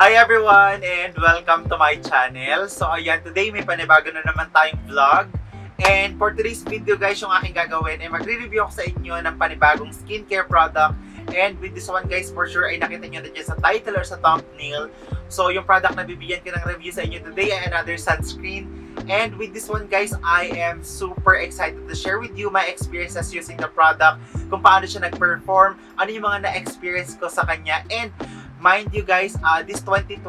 Hi everyone and welcome to my channel. So ayan, today may panibago na naman tayong vlog. And for today's video guys, yung aking gagawin ay magre-review ako sa inyo ng panibagong skincare product. And with this one guys, for sure ay nakita nyo na dyan sa title or sa thumbnail. So yung product na bibigyan ko ng review sa inyo today ay another sunscreen. And with this one guys, I am super excited to share with you my experiences using the product, kung paano siya nag-perform, ano yung mga na-experience ko sa kanya. And mind you guys, this 2024,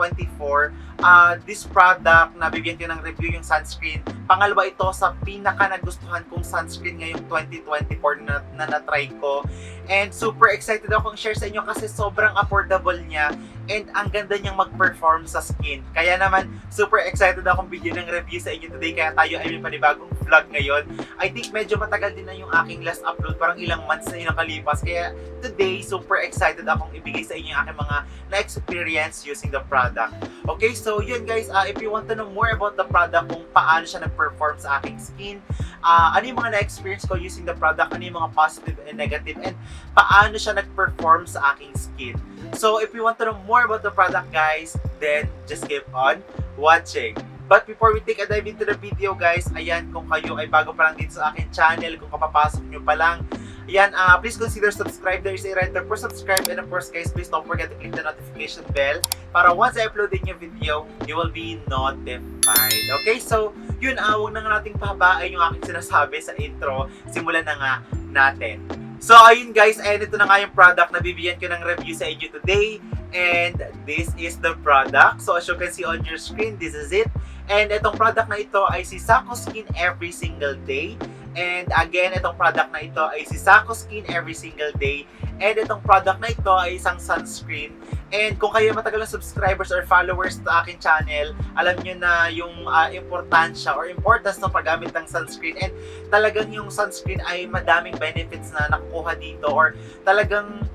this product na bibigyan ko ng review yung sunscreen, pangalawa ito sa pinaka nagustuhan kong sunscreen ngayong 2024 na na-try ko. And super excited akong share sa inyo kasi sobrang affordable niya and ang ganda niyang mag-perform sa skin. Kaya naman, super excited akong bigyan ng review sa inyo today kaya tayo ay may panibagong vlog ngayon. I think medyo matagal din na yung aking last upload, parang ilang months na yung nakalipas. Kaya today, super excited akong ibigay sa inyo yung aking mga na-experience using the product. Okay, so yun guys, if you want to know more about the product, kung paano siya nag-perform sa aking skin, ano yung mga na-experience ko using the product, ano yung mga positive and negative, and paano siya nag-perform sa aking skin. So if you want to know more about the product guys, then just keep on watching. But before we take a dive into the video guys, ayan, kung kayo ay bago pa lang dito sa aking channel, kung kapapasok nyo pa lang, ayan, please consider subscribe. There is a red button for subscribe, and of course guys, please don't forget to click the notification bell para once I upload a new video, you will be notified. Okay, so yun, huwag na nga nating pahabain yung aking sinasabi sa intro. Simulan na nga natin. So ayun guys, and ito na nga yung product na bibigyan ko ng review sa inyo today. And this is the product. So as you can see on your screen, this is it. And itong product na ito ay si Sako Skin Every Single Day. And again, itong product na ito ay si Sako Skin Every Single Day. And itong product na ito ay isang sunscreen. And kung kayo matagal na subscribers or followers sa akin channel, alam nyo na yung importansya or importance ng paggamit ng sunscreen. And talagang yung sunscreen ay madaming benefits na nakukuha dito, or talagang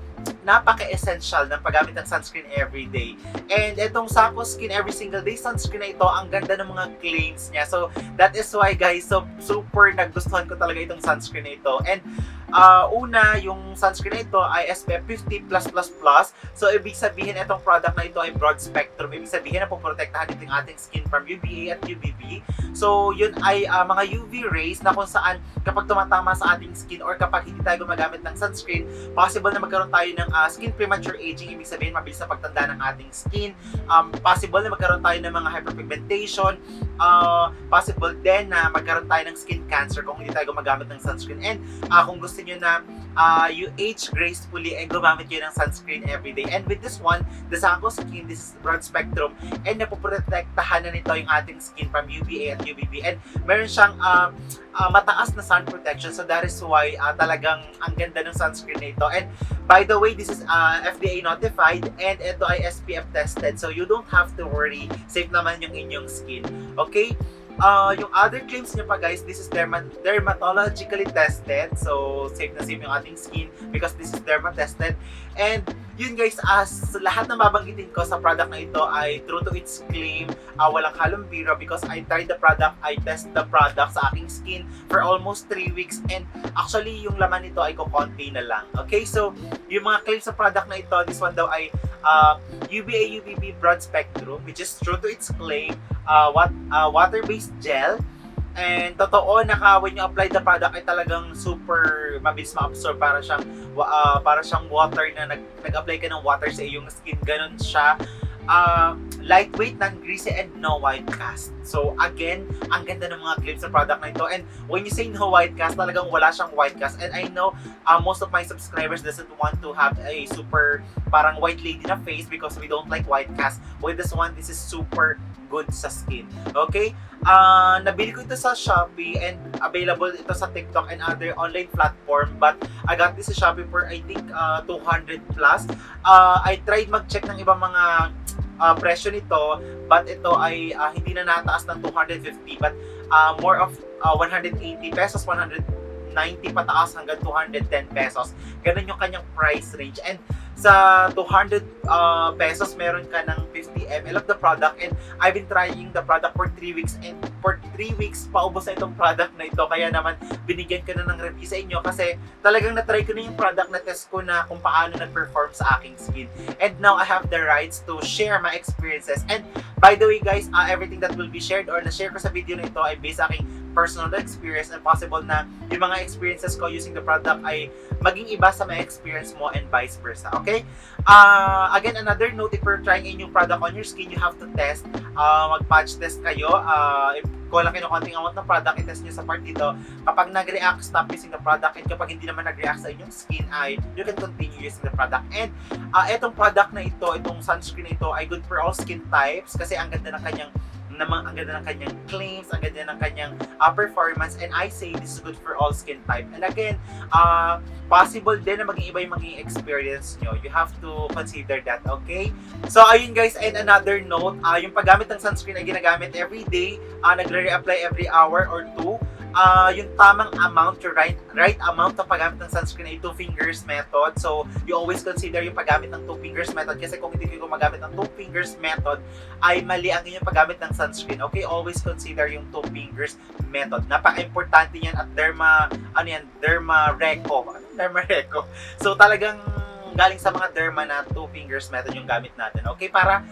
napaka-essential ng paggamit ng sunscreen every day. And itong Sako Skin Every Single Day sunscreen na ito, ang ganda ng mga claims niya. So that is why guys, so super nagustuhan ko talaga itong sunscreen na ito. And una, yung sunscreen na ito ay SPF 50+++. So ibig sabihin itong product na ito ay broad spectrum. Ibig sabihin na poprotektahan ito yung ating skin from UVA at UVB. So yun ay mga UV rays na kung saan kapag tumatama sa ating skin or kapag hindi tayo gumagamit ng sunscreen, possible na magkaroon tayo ng skin premature aging. Ibig sabihin mabilis na pagtanda ng ating skin. Possible na magkaroon tayo ng mga hyperpigmentation. Possible din na magkaroon tayo ng skin cancer kung hindi tayo gumagamit ng sunscreen. And kung gusto nyo na you age gracefully and gumamit nyo ng sunscreen everyday. And with this one, the Sako Skin, this is broad spectrum, and napoprotektahan na nito yung ating skin from UVA at UVB. And meron siyang mataas na sun protection. So that is why talagang ang ganda ng sunscreen na ito. And by the way, this is FDA notified and ito ay SPF tested. So you don't have to worry. Safe naman yung inyong skin. Okay? Yung other claims niya pa guys, this is dermatologically tested. So safe na safe yung ating skin because this is derma tested. And yun guys, as lahat na babanggitin ko sa product na ito ay true to its claim, walang halong biro because I tried the product, I test the product sa aking skin for almost 3 weeks, and actually yung laman nito ay kukonti na lang. Okay, so yung mga claims sa product na ito, this one daw ay UVA UVB broad spectrum, which is true to its claim, water-based gel. And totoo na when you apply the product ay talagang super mabilis ma-absorb, para siyang water na nag-apply ka ng water sa iyong skin, ganun siya. Lightweight, non-greasy, and no white cast. So again, ang ganda ng mga claims sa product na ito. And when you say no white cast, talagang wala siyang white cast. And I know most of my subscribers doesn't want to have a super parang white lady na face because we don't like white cast. With this one, this is super good sa skin. Okay? Nabili ko ito sa Shopee and available ito sa TikTok and other online platform, but I got this sa Shopee for I think 200 plus. I tried mag-check ng ibang mga presyo nito, but ito ay hindi na nataas ng 250, but more of 180 pesos, 190 pataas hanggang 210 pesos. Ganun yung kanyang price range. And sa 200 pesos, meron ka ng 50 ml of the product. And I've been trying the product for 3 weeks. And for 3 weeks, paubos na itong product na ito. Kaya naman, binigyan ko na ng review sa inyo kasi talagang na-try ko na yung product, na test ko na kung paano nag-perform sa aking skin. And now, I have the rights to share my experiences. And by the way guys, everything that will be shared or na-share ko sa video na ito ay based sa aking personal experience, and possible na yung mga experiences ko using the product ay maging iba sa mga experience mo and vice versa. Okay? Again, another note, if you're trying a new product on your skin, you have to test. Mag-patch test kayo. If ko lang kinukonting amount ng product, i-test nyo sa part dito. Kapag nag-react, stop using the product. And kapag hindi naman nag-react sa inyong skin, ay you can continue using the product. And itong product na ito, itong sunscreen na ito ay good for all skin types kasi ang ganda ng kanyang claims, ang ganda ng kanyang performance, and I say this is good for all skin type. And again, possible din na maging iba yung maging experience nyo. You have to consider that, okay? So, ayun guys, and another note, yung paggamit ng sunscreen ay ginagamit every day, nagre-reapply every hour or 2. Yung tamang amount, yung right amount ng paggamit ng sunscreen ay 2 fingers method. So, you always consider yung paggamit ng 2 fingers method kasi kung hindi kayo gumagamit ng 2 fingers method, ay mali ang inyong paggamit ng sunscreen. Okay, always consider yung 2 fingers method. Napaka-importante yan at Derma Reco. So, talagang galing sa mga derma na 2 fingers method yung gamit natin. Okay, para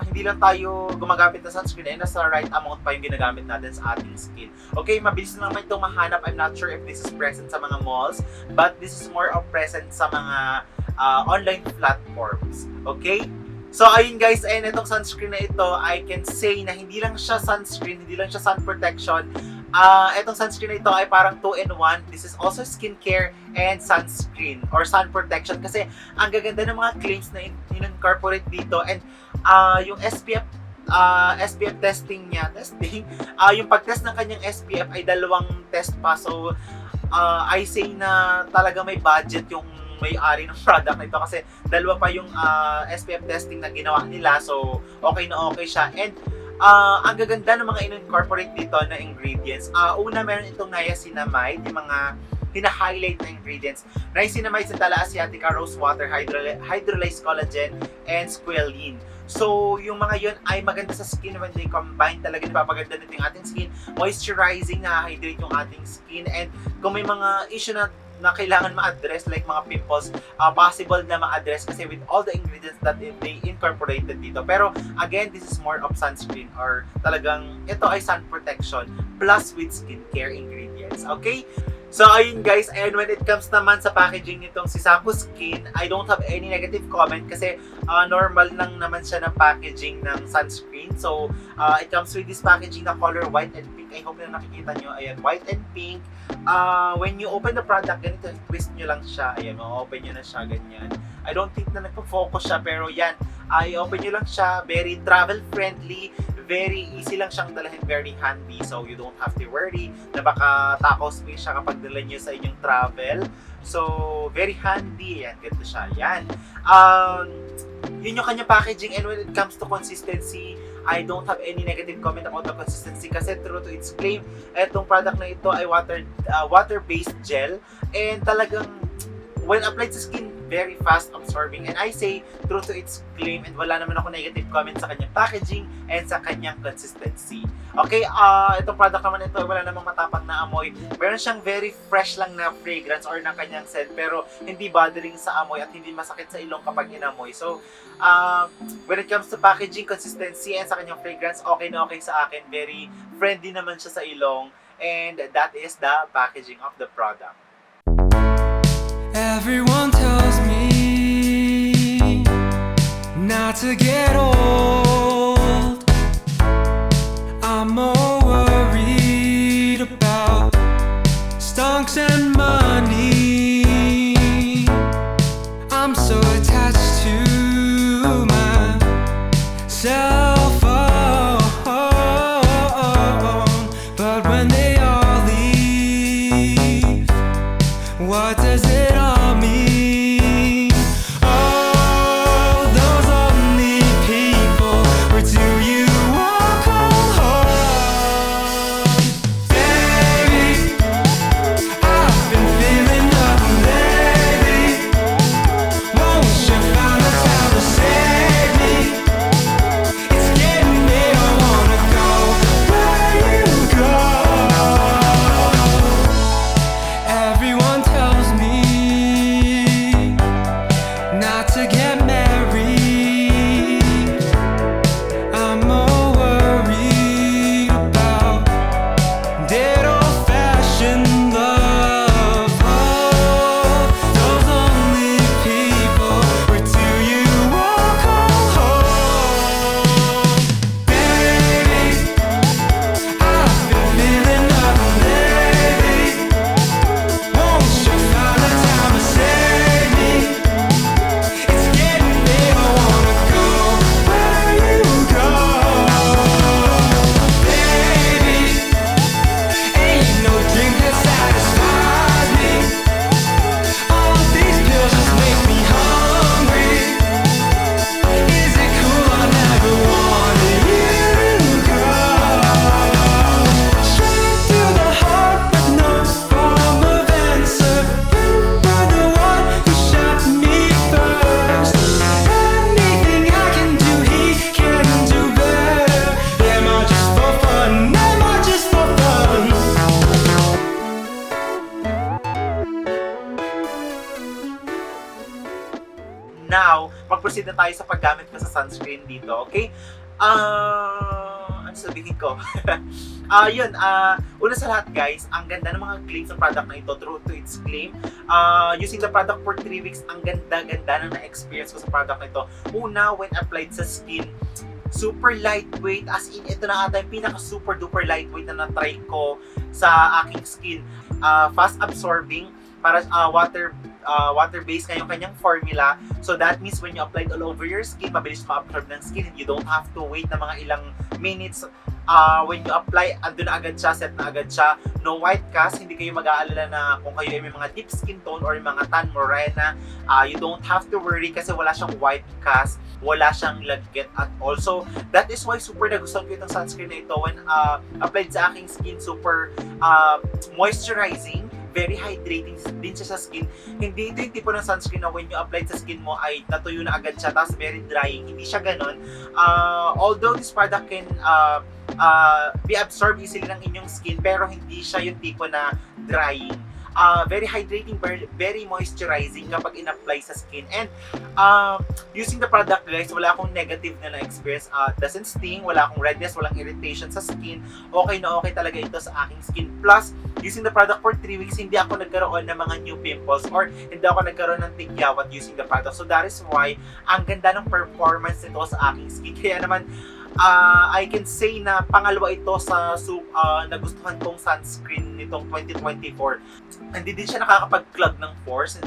hindi lang tayo gumagamit ng sunscreen ay nasa right amount pa yung ginagamit natin sa ating skin. Okay, mabilis na naman itong mahanap. I'm not sure if this is present sa mga malls, but this is more of present sa mga online platforms. Okay? So, ayun guys, and itong sunscreen na ito, I can say na hindi lang siya sunscreen, hindi lang siya sun protection. Itong sunscreen na ito ay parang 2-in-1. This is also skincare and sunscreen or sun protection kasi ang gaganda ng mga claims na in-incorporate dito. And yung SPF testing niya, yung pag-test ng kanyang SPF ay 2 test pa. So, I say na talaga may budget yung may-ari ng product na ito kasi 2 pa yung SPF testing na ginawa nila. So, okay na okay siya. And ang gaganda ng mga in-incorporate dito na ingredients. Una, meron itong niacinamide, yung mga hina-highlight na ingredients. Niacinamide, Centella asiatica, rose water, hydrolyzed collagen, and squalene. So, yung mga yun ay maganda sa skin when they combine. Talaga napapaganda nito yung ating skin. Moisturizing, na-hydrate yung ating skin. And kung may mga issue na kailangan ma-address like mga pimples, possible na ma-address kasi with all the ingredients that they incorporated dito. Pero again, this is more of sunscreen or talagang ito ay sun protection plus with skincare ingredients. Okay? So ayun guys, and when it comes naman sa packaging nitong si Saku Skin, I don't have any negative comment kasi normal lang naman siya ng packaging ng sunscreen. So it comes with this packaging na color white and pink. I hope na nakikita nyo. Ayan, white and pink. When you open the product, ganito, twist nyo lang siya. Ayan, ma-open nyo na siya, ganyan. I don't think na nagpo-focus siya, pero yan, i-open nyo lang siya. Very travel-friendly, very easy lang siyang dalahin, very handy. So, you don't have to worry na baka takaw space siya kapag dala nyo sa inyong travel. So, very handy. Yan, ganito siya. Yan. Yun yung kanyang packaging, and when it comes to consistency, I don't have any negative comment about the consistency kasi true to its claim, etong product na ito ay water-based gel, and talagang when applied sa skin, very fast absorbing. And I say true to its claim, and wala naman ako negative comment sa kanyang packaging and sa kanyang consistency. Okay, itong product naman ito, wala namang matapang na amoy. Meron siyang very fresh lang na fragrance or na kanyang scent, pero hindi bothering sa amoy at hindi masakit sa ilong kapag inamoy. So, when it comes to packaging, consistency, and sa kanyang fragrance, okay na okay sa akin. Very friendly naman siya sa ilong. And that is the packaging of the product. Everyone tells me not to get old. I'm more worried about stonks and money. I'm so attached to my cell phone, but when they all leave, what does it all mean? Oh, those lonely people, where do you walk home? proceed na tayo sa paggamit ko sa sunscreen dito, okay? Ano sabihin ko? Una sa lahat guys, ang ganda ng mga claims ng product na ito, true to its claim. Using the product for 3 weeks, ang ganda-ganda ng na-experience ko sa product na ito. Una, when applied sa skin, super lightweight, as in ito na ata yung pinaka super duper lightweight na na-try ko sa aking skin. Fast absorbing, para water-based nga yung kanyang formula. So that means when you apply it all over your skin, mabilis ma-absorb ng skin and you don't have to wait na mga ilang minutes. When you apply, andun na agad siya, set na agad siya. No white cast, hindi kayo mag-aalala na kung kayo ay may mga deep skin tone or mga tan morena, you don't have to worry kasi wala siyang white cast, wala siyang lagkit at all. So that is why super nagustuhan ko itong sunscreen na ito when applied sa aking skin. Super moisturizing, very hydrating din siya sa skin. Hindi ito yung tipo ng sunscreen na when you apply sa skin mo ay natuyo na agad siya tapos very drying. Hindi siya ganon. Although this product can be absorbed easily ng inyong skin, pero hindi siya yung tipo na drying. Very hydrating, very moisturizing kapag in-apply sa skin. And using the product guys, wala akong negative na na-experience. Doesn't sting, wala akong redness, walang irritation sa skin. Okay na okay talaga ito sa aking skin. Plus, using the product for 3 weeks, hindi ako nagkaroon ng mga new pimples or hindi ako nagkaroon ng tigyawat using the product. So that is why ang ganda ng performance nito sa aking skin. Kaya naman, I can say na pangalawa ito sa nagustuhan kong sunscreen nitong 2024. Hindi din siya nakakapag-clog ng pores.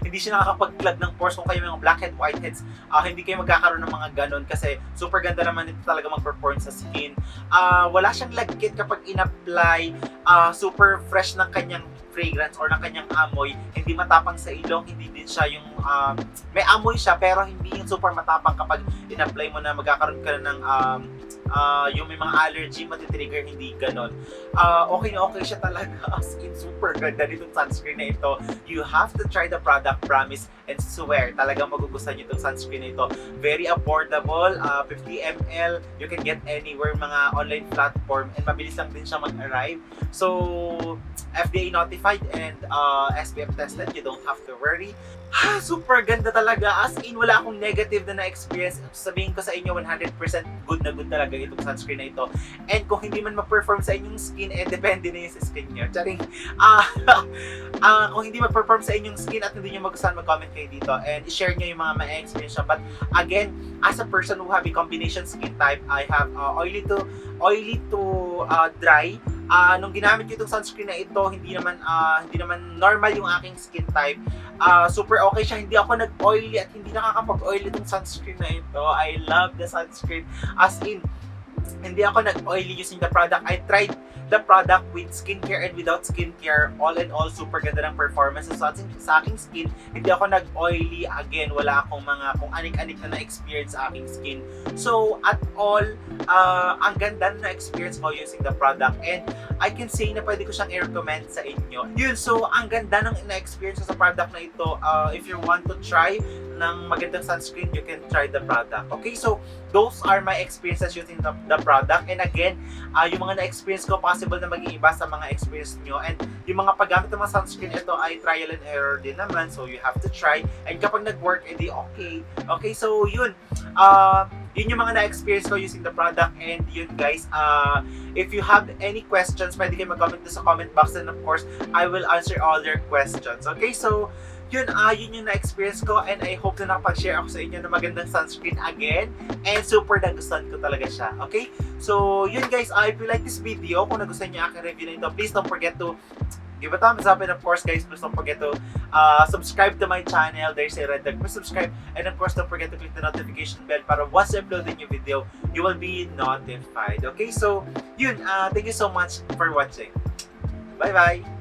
Hindi siya nakakapag-clog ng pores kung kayo mga blackhead, whiteheads. Hindi kayo magkakaroon ng mga ganon kasi super ganda naman ito talaga mag-perform sa skin. Wala siyang lagkit kapag in-apply. Super fresh ng kanyang fragrance or ng kanyang amoy. Hindi matapang sa ilong, hindi din siya yung may amoy siya pero hindi yung super matapang kapag in-apply mo na magkakaroon ka ng yung may mga allergy, matitrigger, hindi ganon. Okay na okay siya talaga, as in super ganda nitong sunscreen na ito. You have to try the product, promise and swear talagang magugustuhan nyo itong sunscreen na ito. Very affordable, 50 ml, you can get anywhere, mga online platform, and mabilis lang din siya mag-arrive. So FDA notified and SPF tested, you don't have to worry. Super ganda talaga, as in wala akong negative na na-experience. Sabihin ko sa inyo 100% good na good talaga itong sunscreen na ito. And kung hindi man ma-perform sa inyong skin, depende na yun sa skin nyo. Charing, kung hindi ma-perform sa inyong skin at hindi nyo magustuhan, mag-comment kayo dito and i-share nyo yung mga ma-experience nyo. But again, as a person who have a combination skin type, I have oily to dry. Nung ginamit ko itong sunscreen na ito, hindi naman normal yung aking skin type. Super okay siya. Hindi ako nag-oily at hindi nakakapag-oily itong sunscreen na ito. I love the sunscreen. As in, hindi ako nag-oily using the product. I tried the product with skincare and without skincare. All in all, super ganda ng performance sa aking skin. Hindi ako nag-oily. Again, wala akong mga kung anik-anik na na-experience sa aking skin. So, at all, ang ganda na experience ko using the product. And I can say na pwede ko siyang i-recommend sa inyo. Yun, so, ang ganda ng na-experience ko sa product na ito. If you want to try ng magandang sunscreen, you can try the product. Okay, so, those are my experiences using the product. And again, yung mga na-experience ko, possible na maging iba sa mga experience nyo. And yung mga paggamit ng mga sunscreen, ito ay trial and error din naman. So, you have to try. And kapag nag-work, edi okay. Okay, so yun. Yun yung mga na-experience ko using the product. And yun guys, if you have any questions, pwede kayo mag-comment sa comment box. And of course, I will answer all your questions. Okay, so yun yung na-experience ko and I hope na nakapag-share ako sa inyo ng magandang sunscreen again and super nagustuhan ko talaga siya. Okay? So, yun guys, if you like this video, kung nagustuhan niyo aking review na ito, please don't forget to give a thumbs up and of course guys, please don't forget to subscribe to my channel. There's a red dot, please subscribe and of course don't forget to click the notification bell para once I upload a new video, you will be notified. Okay? So, yun, thank you so much for watching. Bye-bye!